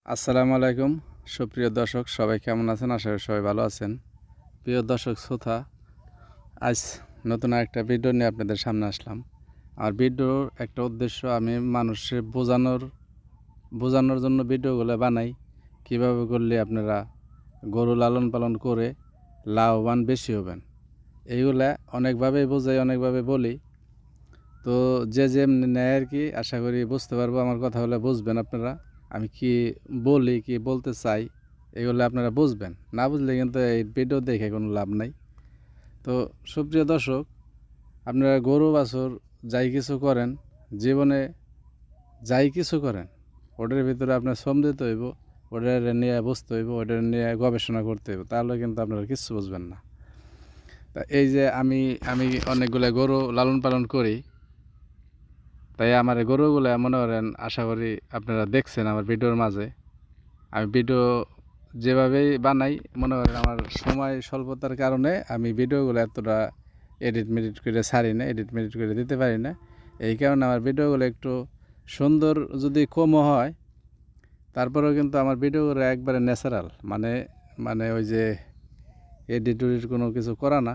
আসসালামু আলাইকুম সুপ্রিয় দর্শক, সবাই কেমন আছেন? আশা করি সবাই ভালো আছেন। প্রিয় দর্শক শ্রোতা, আজ নতুন একটা ভিডিও নিয়ে আপনাদের সামনে আসলাম। আর ভিডিওর একটা উদ্দেশ্য, আমি মানুষের বোঝানোর জন্য ভিডিওগুলো বানাই। কিভাবে করলে আপনারা গরু লালন পালন করে লাভবান বেশি হবেন, এইগুলা অনেকভাবেই বোঝাই, অনেকভাবে বলি। তো যে যেমনি নেয় আর কি, আশা করি বুঝতে পারবো। আমার কথা হলে বুঝবেন আপনারা, আমি কি বলি, কি বলতে চাই, এগুলো আপনারা বুঝবেন। না বুঝলে কিন্তু এই ভিডিও দেখে কোনো লাভ নাই। তো সুপ্রিয় দর্শক, আপনারা গরু বাছুর যাই কিছু করেন, জীবনে যাই কিছু করেন, ওটার ভিতরে আপনার শ্রম দিতে হইব, ওটার নিয়ে বুঝতে হইব, ওটার নিয়ে গবেষণা করতে হইব, তাহলে কিন্তু আপনারা কিচ্ছু বুঝবেন না। তা এই যে আমি আমি অনেকগুলো গরু লালন পালন করি, তাই আমার এই গরুগুলো মনে করেন, আশা করি আপনারা দেখছেন আমার ভিডিওর মাঝে। আমি ভিডিও যেভাবেই বানাই, মনে করেন আমার সময় স্বল্পতার কারণে আমি ভিডিওগুলো এতটা এডিট মেডিট করে ছাড়ি না, এডিট মেডিট করে দিতে পারি না। এই কারণে আমার ভিডিওগুলো একটু সুন্দর যদি কমও হয়, তারপরেও কিন্তু আমার ভিডিওগুলো একবারে ন্যাচারাল, মানে মানে ওই যে এডিট উডিট কোনো কিছু করা না।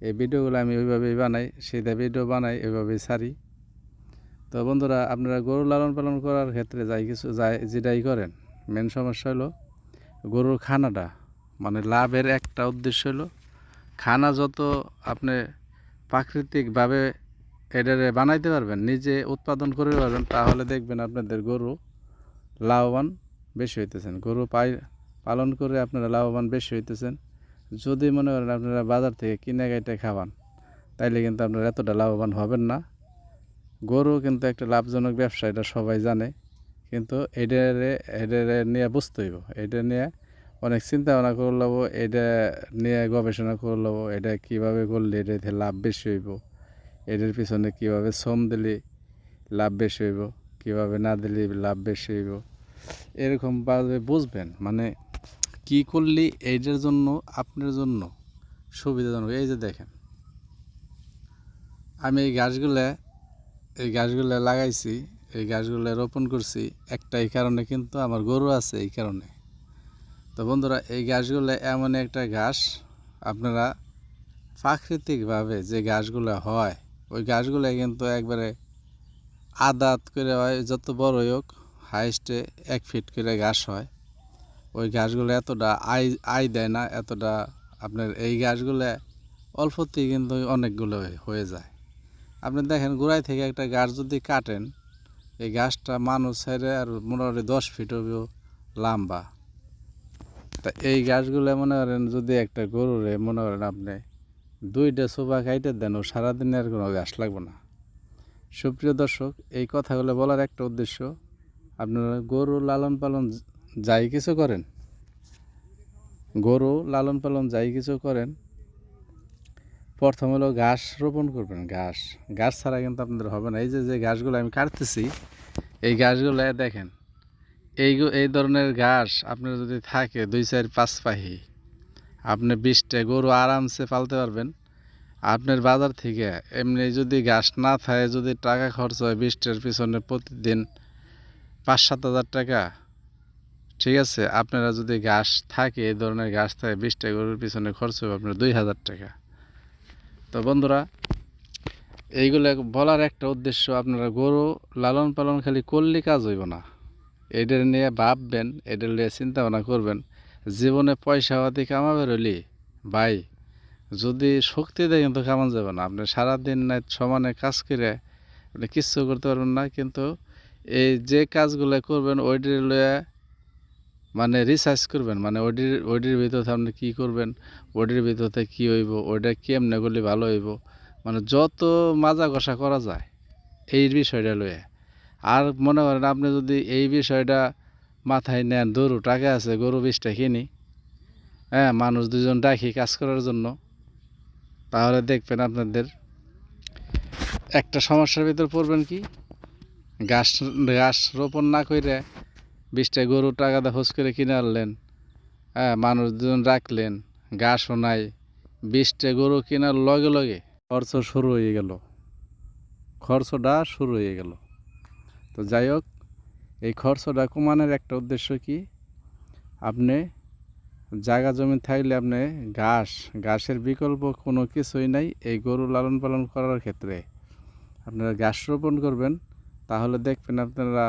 এই ভিডিওগুলো আমি ওইভাবেই বানাই, সেটা ভিডিও বানাই, ওইভাবেই ছাড়ি। তো বন্ধুরা, আপনারা গরু লালন পালন করার ক্ষেত্রে যেটাই করেন, মেন সমস্যা হলো গরুর খানাটা। মানে লাভের একটা উদ্দেশ্য হলো খানা যত আপনি প্রাকৃতিকভাবে এটারে বানাইতে পারবেন, নিজে উৎপাদন করে পারবেন, তাহলে দেখবেন আপনাদের গরু লাভবান বেশি হইতেছেন। গরু পালন করে আপনারা লাভবান বেশি হইতেছেন। যদি মনে করেন আপনারা বাজার থেকে কিনে গাইতে খাওয়ান, তাইলে কিন্তু আপনারা এতটা লাভবান হবেন না। গরু কিন্তু একটা লাভজনক ব্যবসা, এটা সবাই জানে, কিন্তু এটারে নিয়ে বুঝতে হইব, এটা নিয়ে অনেক চিন্তা ভাবনা করে লব, এটা নিয়ে গবেষণা করে লব, এটা কীভাবে করলে এটাতে লাভ বেশি হইব, এটার পিছনে কীভাবে শ্রম দিলে লাভ বেশি হইব, কীভাবে না দিলে লাভ বেশি হইব, এরকমভাবে বুঝবেন। মানে কি করলে এইটার জন্য আপনার জন্য সুবিধাজনক। এই যে দেখেন, আমি এই গাছগুলো লাগাইছি, এই গাছগুলো রোপণ করছি একটাই কারণে, কিন্তু আমার গরু আছে এই কারণে। তো বন্ধুরা, এই গাছগুলো এমন একটা গাছ, আপনারা প্রাকৃতিকভাবে যে গাছগুলো হয়, ওই গাছগুলো কিন্তু একবারে আদাত করে হয়, যত বড়ই হোক, হাইস্টে 1 ফিট করে গাছ হয়। ওই গাছগুলো এতটা আয় দেয় না, এতটা আপনার এই গাছগুলো অল্পতেই কিন্তু অনেকগুলো হয়ে যায়। আপনি দেখেন, গোড়ায় থেকে একটা গাছ যদি কাটেন, এই গাছটা মানুষ ছেড়ে আর মোটামুটি 10 ফিট হবেও লম্বা। তা এই গাছগুলো মনে করেন, যদি একটা গরুরে মনে করেন আপনি 2টা সোফা খাইতে দেন, ও সারাদিনে আর কোনো গাছ লাগবে না। সুপ্রিয় দর্শক, এই কথাগুলো বলার একটা উদ্দেশ্য, আপনারা গরু লালন পালন যাই কিছু করেন, গরু লালন পালন যাই কিছু করেন, প্রথম হলো ঘাস রোপণ করবেন। ঘাস ছাড়া কিন্তু আপনাদের হবে না। এই যে ঘাসগুলো আমি কাটতেছি, এই ঘাসগুলো দেখেন, এই ধরনের ঘাস আপনার যদি থাকে 2 4 5 পাহি, আপনি 20টা গরু আরামসে পালতে পারবেন। আপনার বাজার থেকে এমনি যদি ঘাস না থাকে, যদি টাকা খরচ হয় 20টার পিছনে প্রতিদিন 5 7 হাজার টাকা, ঠিক আছে, আপনারা যদি ঘাস থাকে, এই ধরনের ঘাস থাকে, 20টা গরুর পিছনে খরচ হবে আপনার 2000 টাকা। তো বন্ধুরা, এইগুলো বলার একটা উদ্দেশ্য, আপনারা গরু লালন পালন খালি করলে কাজ হইব না, এদের নিয়ে ভাববেন, এদের নিয়ে চিন্তা ভাবনা করবেন। জীবনে পয়সা পাতি কামাবে রইলি ভাই, যদি শক্তি দেয় কিন্তু কামান যাবে না। আপনি সারাদিন না সমানে কাজ করে আপনি কিচ্ছু করতে পারবেন না। কিন্তু এই যে কাজগুলো করবেন, ওইটির লয়ে মানে রিসার্চ করবেন, মানে ওইটির ভিতরে আপনি কী করবেন, ওইটির ভিতরে কী হইব, ওইটা কেমনে করলে ভালো হইব, মানে যত মাজা কষা করা যায় এই বিষয়টা লয়ে। আর মনে করেন, আপনি যদি এই বিষয়টা মাথায় নেন, ধরু টাকা আছে, গরু 20টা কিনি, হ্যাঁ, মানুষ 2জন ডাকি কাজ করার জন্য, তাহলে দেখবেন আপনাদের একটা সমস্যার ভিতর পড়বেন। কি, ঘাস ঘাস রোপণ না করে 20টা গরু টাকা দিয়ে খোঁজ করে কিনে আনলেন, হ্যাঁ, মানুষ 2জন রাখলেন, ঘাসও নাই, 20টা গরু কেনার লগে লগে খরচটা শুরু হয়ে গেল। তো যাই হোক, এই খরচটা কমানোর একটা উদ্দেশ্য কি, আপনি জায়গা জমি থাকলে আপনি ঘাসের বিকল্প কোনো কিছুই নাই। এই গরু লালন পালন করার ক্ষেত্রে আপনারা ঘাস রোপণ করবেন, তাহলে দেখবেন আপনারা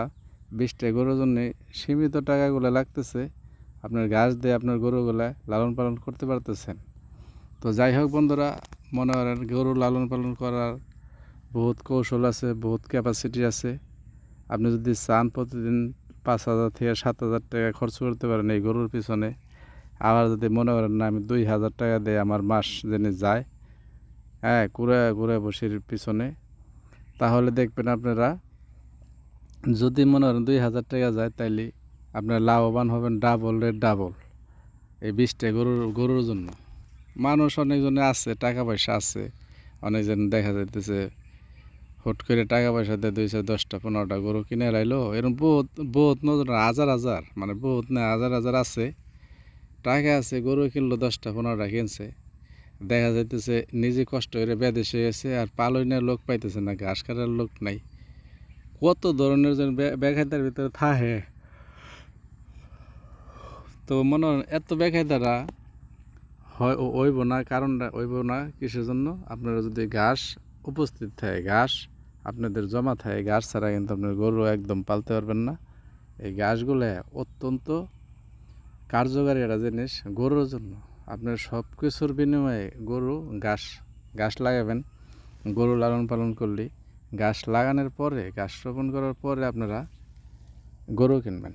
20টা গরুর জন্য সীমিত টাকাগুলো লাগতেছে, আপনার ঘাস দিয়ে আপনার গরুগুলা লালন পালন করতে পারতেছেন। তো যাই হোক বন্ধুরা, মনে করেন গরু লালন পালন করার বহুত কৌশল আছে, বহুত ক্যাপাসিটি আছে। আপনি যদি চান প্রতিদিন 5,000 থেকে 7,000 টাকা খরচ করতে পারেন এই গরুর পিছনে, আবার যদি মনে করেন না আমি 2,000 টাকা দিয়ে আমার মাস জেনে যায়, হ্যাঁ, কুড়ে বসির পিছনে, তাহলে দেখবেন আপনারা যদি মনে করেন 2,000 টাকা যায়, তাইলে আপনারা লাভবান হবেন ডাবল এই 20টা গরুর জন্য। মানুষ অনেকজনে আছে, টাকা পয়সা আছে, অনেকজন দেখা যাইতেছে হুট করে টাকা পয়সা দিয়ে 210টা 15টা গরু কিনে লাইলো, এরকম বহুত নজর হাজার মানে বহুত না হাজার আছে, টাকা আছে, গরু কিনলো 10টা 15টা কিনছে, দেখা যাইতেছে নিজে কষ্ট করে বিদেশে গেছে আর পালনের লোক পাইতেছে না, ঘাস কাটার লোক নাই। কত ধরনের যেন বেকায়দার ভিতরে থাকে। তো মনে হয় এত বেকায়দারা হইব না, কারণটা হইব না কিসের জন্য, আপনারা যদি ঘাস উপস্থিত থাকে, ঘাস আপনাদের জমা থাকে, ঘাস ছাড়া কিন্তু আপনার গরু একদম পালতে পারবেন না। এই ঘাসগুলো অত্যন্ত কার্যকারী একটা জিনিস গরুর জন্য। আপনার সব কিছুর বিনিময়ে গরু ঘাস লাগাবেন, গরু লালন পালন করলে ঘাস লাগানোর পরে, ঘাস রোপণ করার পরে আপনারা গরু কিনবেন,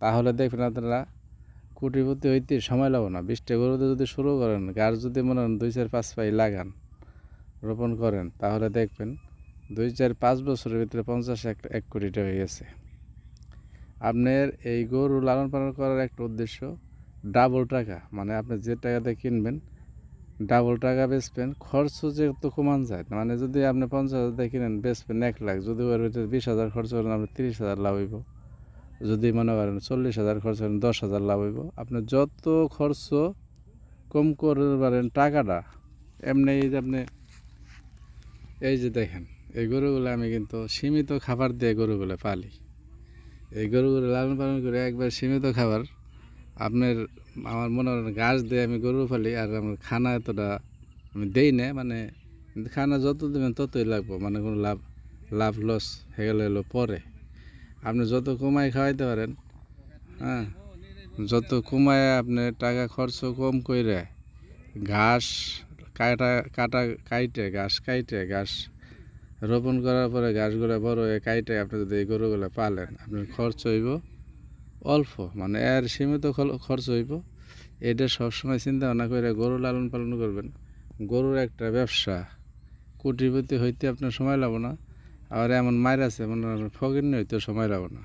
তাহলে দেখবেন আপনারা কোটিপতি হইতে সময় লাগবে না। 20টা গরুতে যদি শুরু করেন, ঘাস যদি মনে করেন 2-4-5 পাই লাগান, রোপণ করেন, তাহলে দেখবেন 2-4-5 বছরের ভিতরে 50-1 কোটি টাকা হয়ে গেছে। আপনার এই গরু লালন পালন করার একটা উদ্দেশ্য ডাবল টাকা, মানে আপনি যে টাকাতে কিনবেন ডাবল টাকা বেচবেন, খরচ যেহেতু কমান যায়, মানে যদি আপনি 50,000 দিয়ে কিনেন, বেচবেন 1 লাখ, যদি ওর ভিতরে 20,000 খরচ করেন আপনি 30,000 লাভ হইব, যদি মনে করেন 40,000 খরচ করেন 10,000 লাভ হইব। আপনি যত খরচ কম করতে পারেন টাকাটা, এমনি এই যে আপনি এই যে দেখেন এই গরুগুলো আমি কিন্তু সীমিত খাবার দিয়ে গরুগুলো পালি, এই গরুগুলো লালন পালন করে একবার সীমিত খাবার আপনার, আমার মনে হয় ঘাস দিয়ে আমি গরু পালি, আর আমার খানা এতটা আমি দেই না, মানে খানা যত দেবেন ততই লাগবো, মানে কোনো লাভ লস হয়ে গেলে এলো পরে। আপনি যত কমায় খাওয়াইতে পারেন, হ্যাঁ, যত কমায় আপনি টাকা খরচ কম করে ঘাস ঘাস রোপণ করার পরে ঘাসগুলো বড় হয়ে কাইটে আপনি যদি এই গরুগুলো পালেন, আপনার খরচ হইব অল্প, মানে এর সীমিত খরচ হইব। এটা সবসময় চিন্তা ভাবনা করে গরু লালন পালন করবেন। গরুর একটা ব্যবসা, কোটিপতি হইতে আপনার সময় লাগবে না। আবার এমন মায়ের আছে মনে ফকিরনি হইতে সময় লাগবে না।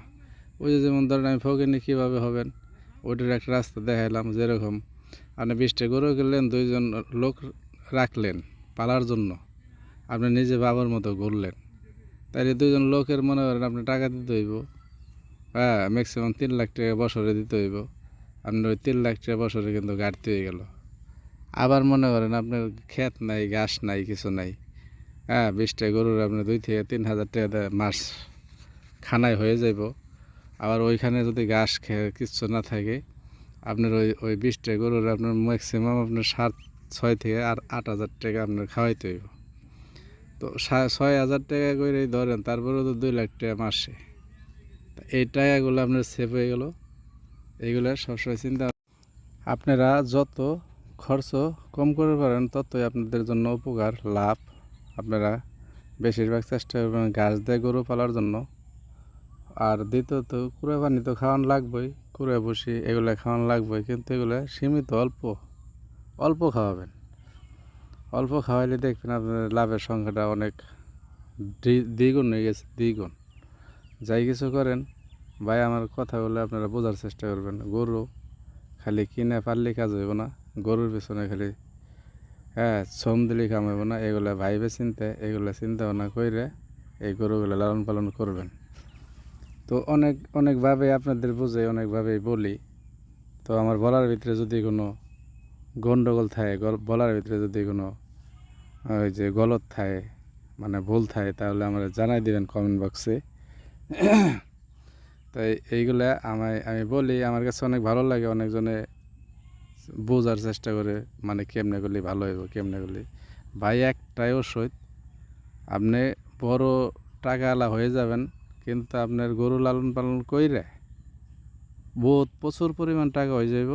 ওই যে যেমন ধরেন আমি ফকিরনি কীভাবে হবেন ওইটার একটা রাস্তা দেখাইলাম। যেরকম আপনি 20টা গরু কিনলেন, 2জন লোক রাখলেন পালার জন্য, আপনি নিজে বাবার মতো ঘুরলেন, তাইলে 2জন লোকের মনে করেন আপনি টাকা দিতে হইব, হ্যাঁ, ম্যাক্সিমাম 3 লাখ টাকা বছরে দিতে হইব। আপনার ওই 3 লাখ টাকা বছরে কিন্তু ঘাটতি হয়ে গেল। আবার মনে করেন আপনার ক্ষেত নাই, ঘাস নাই, কিছু নাই, হ্যাঁ, 20টা গরুর আপনার 2,000-3,000 টাকা দেয় মাস খানায় হয়ে যাইব। আবার ওইখানে যদি ঘাস খেয়ে কিচ্ছু না থাকে, আপনার ওই 20টা গরুর আপনার ম্যাক্সিমাম আপনার 7-6 থেকে আর 8,000 টাকা আপনার খাওয়াইতে হইব। তো 6,000 টাকা করে ধরেন, তারপরেও তো 2 লাখ টাকা মাসে, এই টাকাগুলো আপনার সেভ হয়ে গেল। এইগুলো সবসময় চিন্তা, আপনারা যত খরচ কম করতে পারেন ততই আপনাদের জন্য উপকার, লাভ। আপনারা বেশিরভাগ চেষ্টা করবেন ঘাস দিয়ে গরু পালার জন্য। আর দ্বিতীয়ত কুড়ে পানি তো খাওয়ানো লাগবেই, কুড়ে বসি এগুলো খাওয়ানো লাগবেই, কিন্তু এগুলো সীমিত অল্প খাওয়াবেন। অল্প খাওয়াইলে দেখবেন আপনার লাভের সংখ্যাটা অনেক দ্বিগুণ হয়ে গেছে, দ্বিগুণ। যাই কিছু করেন ভাই, আমার কথাগুলো আপনারা বোঝার চেষ্টা করবেন। গরু খালি কিনে পারলে কাজ হইব না, গরুর পেছনে খালি শ্রম দিলে কাম হইব না। এগুলো এগুলো চিন্তা ভাবনা করে এই গরুগুলো লালন পালন করবেন। তো অনেকভাবে আপনাদের বুঝে, অনেকভাবেই বলি। তো আমার বলার ভিতরে যদি কোনো গণ্ডগোল থাকে, বলার ভিতরে যদি কোনো ওই যে গলত থাকে, মানে ভুল থাকে, তাহলে আমরা জানাই দিবেন কমেন্ট বক্সে। তাই এইগুলা আমি বলি, আমার কাছে অনেক ভালো লাগে। অনেকজনে বোঝার চেষ্টা করে, মানে কেমনে করলে ভালো হইব, কেমনে করলে। ভাই একটাই ওষুধ, আপনি বড় টাকাওয়ালা হয়ে যাবেন, কিন্তু আপনার গরু লালন পালন কইরে বহুত প্রচুর পরিমাণ টাকা হয়ে যাইব।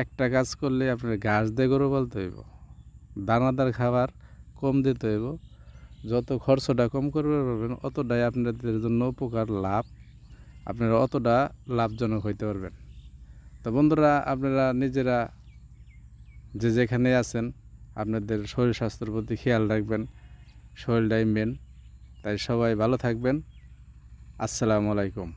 একটা কাজ করলে আপনার ঘাস দিয়ে গরু পালতে হইব, দানাদার খাবার কম দিতে হইব। যত খরচটা কম করতে পারবেন অতটাই আপনাদের জন্য উপকার, লাভ, আপনারা অতটা লাভজনক হইতে পারবেন। তো বন্ধুরা, আপনারা নিজেরা যে যেখানে আছেন আপনাদের শরীর স্বাস্থ্যের প্রতি খেয়াল রাখবেন, শরীরটাই মেন। তাই সবাই ভালো থাকবেন। আসসালামু আলাইকুম।